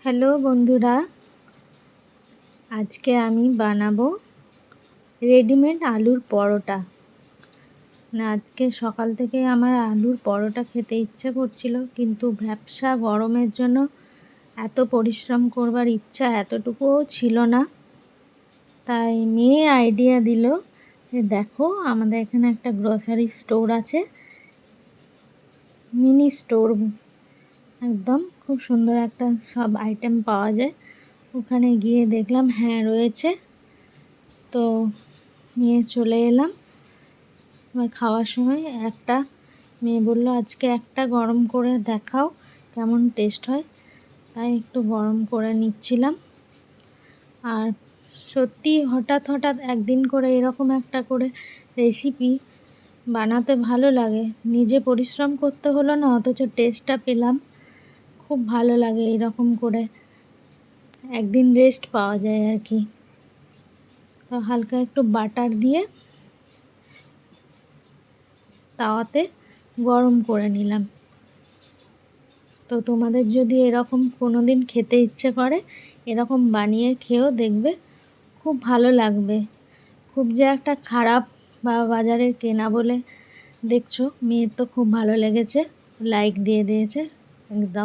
Hello বন্ধুরা, আজকে আমি বানাবো রেডিমেড আলুর পরোটা। আজকে সকাল থেকে আমার আলুর পরোটা খেতে ইচ্ছে করছিল, কিন্তু ভ্যাপসা গরমের জন্য এত পরিশ্রম করবার ইচ্ছা এতটুকুও ছিল না। তাই মেয়ে আইডিয়া দিল যে দেখো, আমাদের এখানে একটা গ্রসারি স্টোর আছে, মিনি স্টোর, একদম খুব সুন্দর একটা সব আইটেম পাওয়া যায়। ওখানে গিয়ে দেখলাম হ্যাঁ রয়েছে, তো নিয়ে চলে এলাম। খাওয়ার সময় একটা মেয়ে বলল, আজকে একটা গরম করে দেখাও কেমন টেস্ট হয়। তাই একটু গরম করে নিচ্ছিলাম। আর সত্যি হঠাৎ একদিন করে এরকম একটা করে রেসিপি বানাতে ভালো লাগে। নিজে পরিশ্রম করতে হলো না, অথচ টেস্টটা পেলাম। খুব ভালো লাগে এরকম করে, একদিন রেস্ট পাওয়া যায় আর কি। তো হালকা একটু বাটার দিয়ে তাওয়াতে গরম করে নিলাম। তো তোমাদের যদি এরকম কোনো দিন খেতে ইচ্ছে করে, এরকম বানিয়ে খেয়েও দেখবে, খুব ভালো লাগবে। খুব যে একটা খারাপ বা বাজারের কেনা বলে দেখছো, মেয়ের তো খুব ভালো লেগেছে, লাইক দিয়ে দিয়েছে একদম।